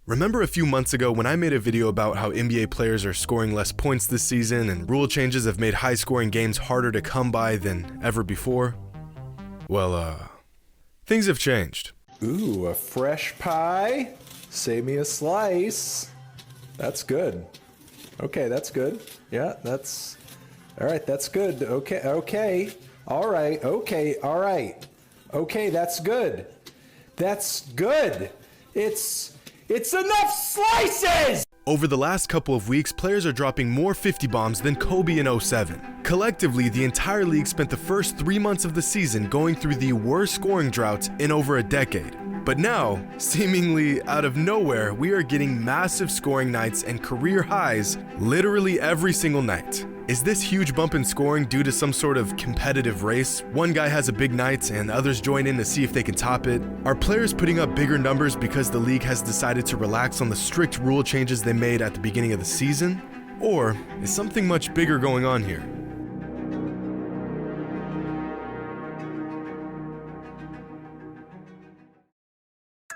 Remember a few months ago when I made a video about how NBA players are scoring less points this season and rule changes have made high-scoring games harder to come by than ever before? Well, things have changed. Ooh, a fresh pie? Save me a slice. That's good. Okay, that's good. Yeah, that's... All right, that's good. Okay. All right, okay, all right. Okay, that's good. That's good. It's enough slices! Over the last couple of weeks, players are dropping more 50 bombs than Kobe in 07. Collectively, the entire league spent the first 3 months of the season going through the worst scoring drought in over a decade. But now, seemingly out of nowhere, we are getting massive scoring nights and career highs literally every single night. Is this huge bump in scoring due to some sort of competitive race? One guy has a big night and others join in to see if they can top it? Are players putting up bigger numbers because the league has decided to relax on the strict rule changes they made at the beginning of the season? Or is something much bigger going on here?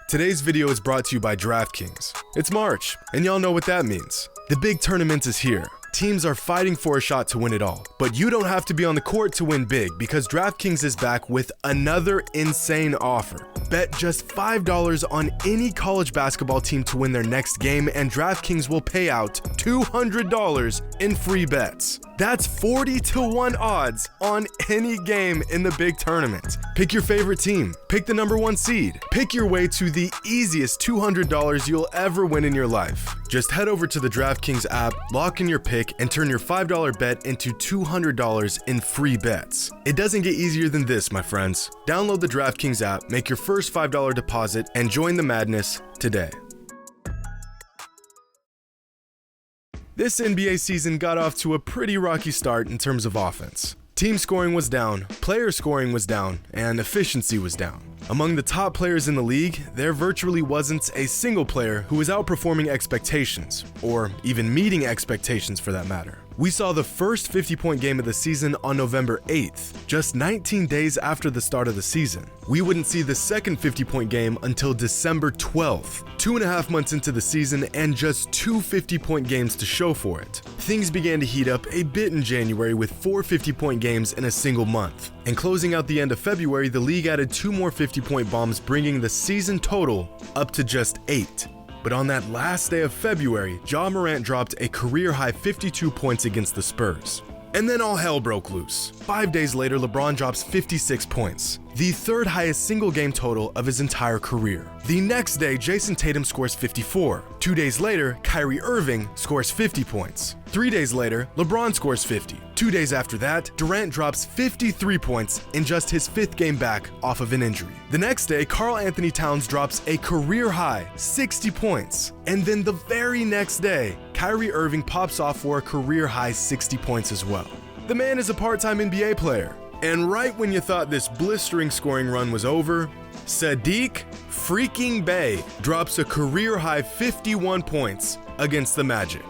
Today's video is brought to you by DraftKings. It's March, and y'all know what that means. The big tournament is here. Teams are fighting for a shot to win it all. But you don't have to be on the court to win big because DraftKings is back with another insane offer. Bet just $5 on any college basketball team to win their next game, and DraftKings will pay out $200 in free bets. That's 40-1 odds on any game in the big tournament. Pick your favorite team, pick the #1 seed, pick your way to the easiest $200 you'll ever win in your life. Just head over to the DraftKings app, lock in your pick, and turn your $5 bet into $200 in free bets. It doesn't get easier than this, my friends. Download the DraftKings app, make your first $5 deposit, and join the madness today. This NBA season got off to a pretty rocky start in terms of offense. Team scoring was down, player scoring was down, and efficiency was down. Among the top players in the league, there virtually wasn't a single player who was outperforming expectations, or even meeting expectations for that matter. We saw the first 50-point game of the season on November 8th, just 19 days after the start of the season. We wouldn't see the second 50-point game until December 12th, 2.5 months into the season and just 2 50-point games to show for it. Things began to heat up a bit in January with 4 50-point games in a single month. And closing out the end of February, the league added 2 more 50-point bombs, bringing the season total up to just 8. But on that last day of February, Ja Morant dropped a career-high 52 points against the Spurs. And then all hell broke loose. 5 days later, LeBron drops 56 points, the third highest single game total of his entire career. The next day, Jason Tatum scores 54. 2 days later, Kyrie Irving scores 50 points. 3 days later, LeBron scores 50. 2 days after that, Durant drops 53 points in just his 5th game back off of an injury. The next day, Karl Anthony Towns drops a career-high 60 points. And then the very next day, Kyrie Irving pops off for a career-high 60 points as well. The man is a part-time NBA player. And right when you thought this blistering scoring run was over, Sadiq freaking Bey drops a career-high 51 points against the Magic.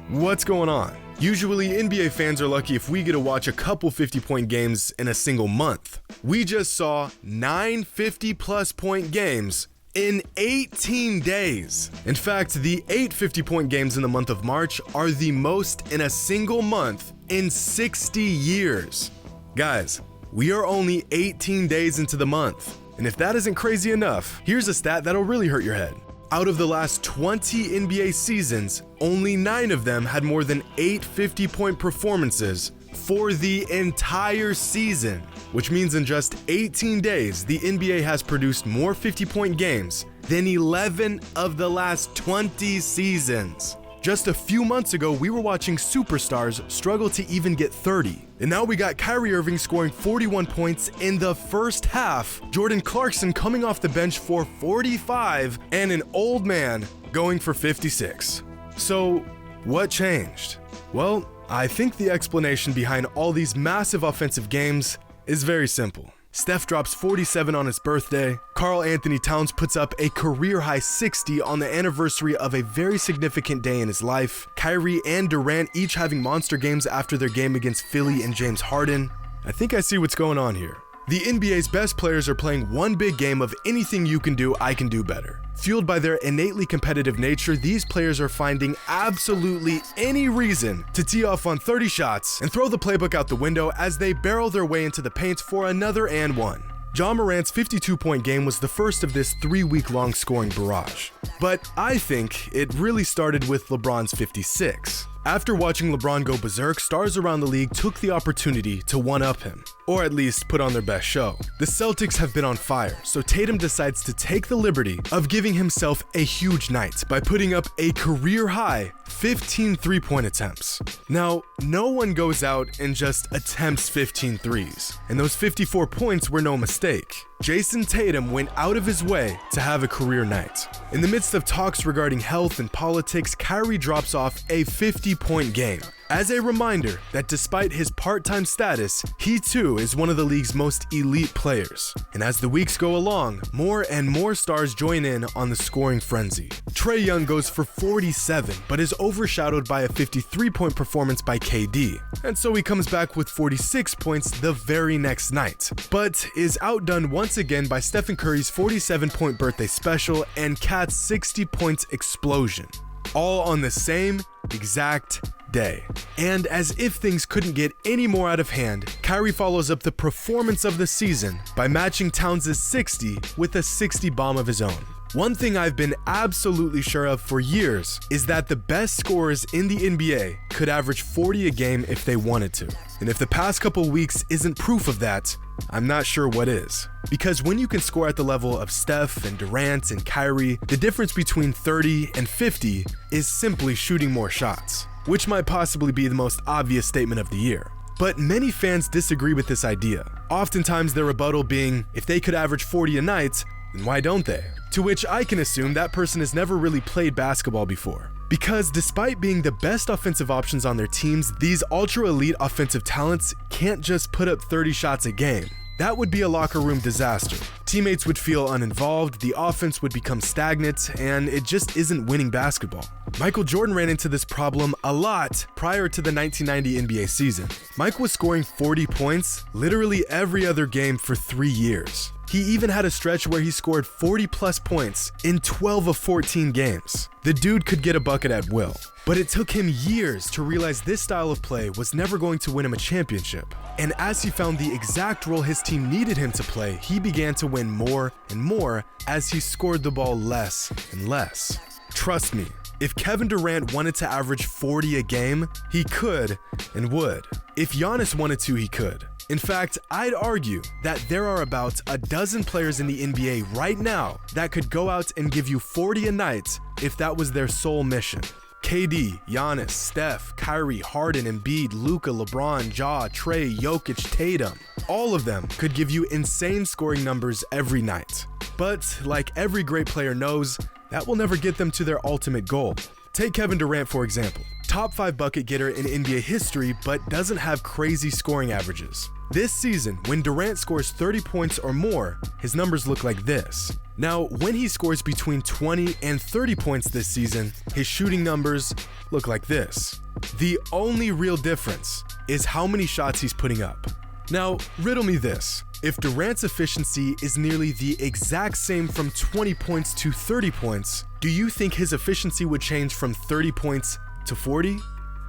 What's going on? Usually, NBA fans are lucky if we get to watch a couple 50-point games in a single month. We just saw 9 50-plus point games in 18 days. In fact, the 8 50-point games in the month of March are the most in a single month in 60 years. Guys, we are only 18 days into the month. And if that isn't crazy enough, here's a stat that'll really hurt your head. Out of the last 20 NBA seasons, only 9 of them had more than 8 50-point performances for the entire season, which means in just 18 days, the NBA has produced more 50-point games than 11 of the last 20 seasons. Just a few months ago, we were watching superstars struggle to even get 30. And now we got Kyrie Irving scoring 41 points in the first half, Jordan Clarkson coming off the bench for 45, and an old man going for 56. So, what changed? Well, I think the explanation behind all these massive offensive games is very simple. Steph drops 47 on his birthday, Karl Anthony Towns puts up a career-high 60 on the anniversary of a very significant day in his life, Kyrie and Durant each having monster games after their game against Philly and James Harden. I think I see what's going on here. The NBA's best players are playing one big game of anything you can do, I can do better. Fueled by their innately competitive nature, these players are finding absolutely any reason to tee off on 30 shots and throw the playbook out the window as they barrel their way into the paint for another and one. Ja Morant's 52-point game was the first of this 3-week-long scoring barrage. But I think it really started with LeBron's 56. After watching LeBron go berserk, stars around the league took the opportunity to one-up him, or at least put on their best show. The Celtics have been on fire, so Tatum decides to take the liberty of giving himself a huge night by putting up a career-high 15 three-point attempts. Now, no one goes out and just attempts 15 threes, and those 54 points were no mistake. Jason Tatum went out of his way to have a career night. In the midst of talks regarding health and politics, Kyrie drops off a 50-point game. As a reminder that despite his part-time status, he too is one of the league's most elite players. And as the weeks go along, more and more stars join in on the scoring frenzy. Trae Young goes for 47, but is overshadowed by a 53-point performance by KD. And so he comes back with 46 points the very next night, but is outdone once again by Stephen Curry's 47-point birthday special and Cat's 60-point explosion. All on the same exact day. And as if things couldn't get any more out of hand, Kyrie follows up the performance of the season by matching Towns' 60 with a 60 bomb of his own. One thing I've been absolutely sure of for years is that the best scorers in the NBA could average 40 a game if they wanted to. And if the past couple weeks isn't proof of that, I'm not sure what is. Because when you can score at the level of Steph and Durant and Kyrie, the difference between 30 and 50 is simply shooting more shots, which might possibly be the most obvious statement of the year. But many fans disagree with this idea, oftentimes their rebuttal being, if they could average 40 a night, then why don't they? To which I can assume that person has never really played basketball before. Because despite being the best offensive options on their teams, these ultra-elite offensive talents can't just put up 30 shots a game. That would be a locker room disaster. Teammates would feel uninvolved, the offense would become stagnant, and it just isn't winning basketball. Michael Jordan ran into this problem a lot prior to the 1990 NBA season. Mike was scoring 40 points literally every other game for 3 years. He even had a stretch where he scored 40 plus points in 12 of 14 games. The dude could get a bucket at will. But it took him years to realize this style of play was never going to win him a championship. And as he found the exact role his team needed him to play, he began to win more and more as he scored the ball less and less. Trust me, if Kevin Durant wanted to average 40 a game, he could and would. If Giannis wanted to, he could. In fact, I'd argue that there are about a dozen players in the NBA right now that could go out and give you 40 a night if that was their sole mission. KD, Giannis, Steph, Kyrie, Harden, Embiid, Luka, LeBron, Ja, Trae, Jokic, Tatum. All of them could give you insane scoring numbers every night. But like every great player knows, that will never get them to their ultimate goal. Take Kevin Durant for example. Top 5 bucket getter in NBA history, but doesn't have crazy scoring averages. This season, when Durant scores 30 points or more, his numbers look like this. Now, when he scores between 20 and 30 points this season, his shooting numbers look like this. The only real difference is how many shots he's putting up. Now, riddle me this. If Durant's efficiency is nearly the exact same from 20 points to 30 points, do you think his efficiency would change from 30 points to 40?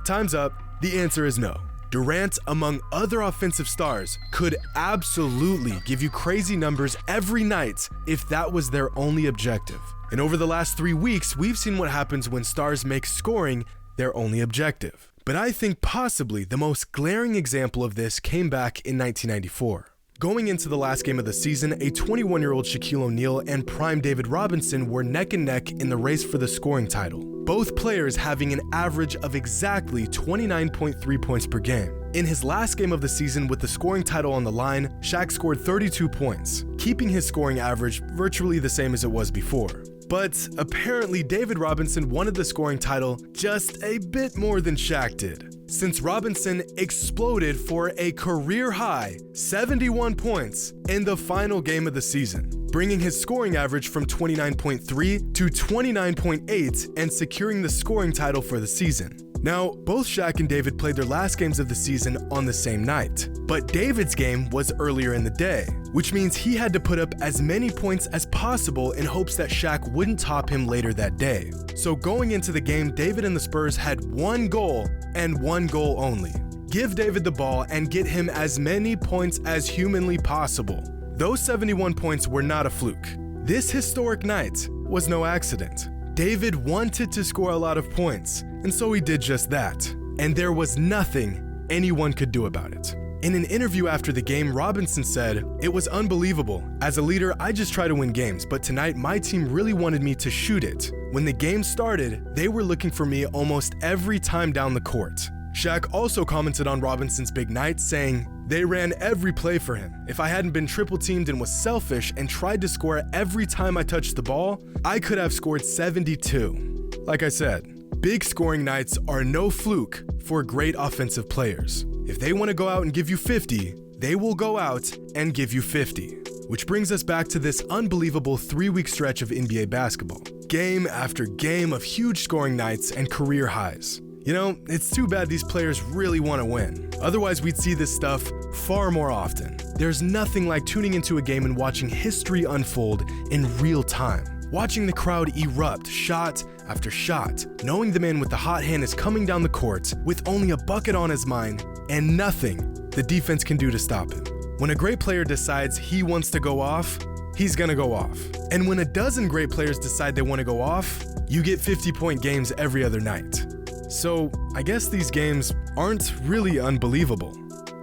Time's up. The answer is no. Durant, among other offensive stars, could absolutely give you crazy numbers every night if that was their only objective. And over the last 3 weeks, we've seen what happens when stars make scoring their only objective. But I think possibly the most glaring example of this came back in 1994. Going into the last game of the season, a 21-year-old Shaquille O'Neal and prime David Robinson were neck and neck in the race for the scoring title, both players having an average of exactly 29.3 points per game. In his last game of the season with the scoring title on the line, Shaq scored 32 points, keeping his scoring average virtually the same as it was before. But apparently David Robinson wanted the scoring title just a bit more than Shaq did, since Robinson exploded for a career-high 71 points in the final game of the season, bringing his scoring average from 29.3 to 29.8 and securing the scoring title for the season. Now, both Shaq and David played their last games of the season on the same night, but David's game was earlier in the day, which means he had to put up as many points as possible in hopes that Shaq wouldn't top him later that day. So going into the game, David and the Spurs had one goal and one goal only. Give David the ball and get him as many points as humanly possible. Those 71 points were not a fluke. This historic night was no accident. David wanted to score a lot of points, and so he did just that. And there was nothing anyone could do about it. In an interview after the game, Robinson said, "It was unbelievable. As a leader, I just try to win games, but tonight my team really wanted me to shoot it. When the game started, they were looking for me almost every time down the court." Shaq also commented on Robinson's big night, saying, "They ran every play for him. If I hadn't been triple teamed and was selfish and tried to score every time I touched the ball, I could have scored 72. Like I said, big scoring nights are no fluke for great offensive players. If they want to go out and give you 50, they will go out and give you 50. Which brings us back to this unbelievable 3-week stretch of NBA basketball. Game after game of huge scoring nights and career highs. You know, it's too bad these players really want to win. Otherwise, we'd see this stuff far more often. There's nothing like tuning into a game and watching history unfold in real time. Watching the crowd erupt shot after shot, knowing the man with the hot hand is coming down the court with only a bucket on his mind and nothing the defense can do to stop him. When a great player decides he wants to go off, he's gonna go off. And when a dozen great players decide they want to go off, you get 50-point games every other night. So, I guess these games aren't really unbelievable.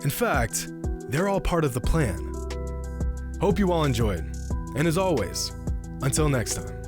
In fact, they're all part of the plan. Hope you all enjoyed. And as always, until next time.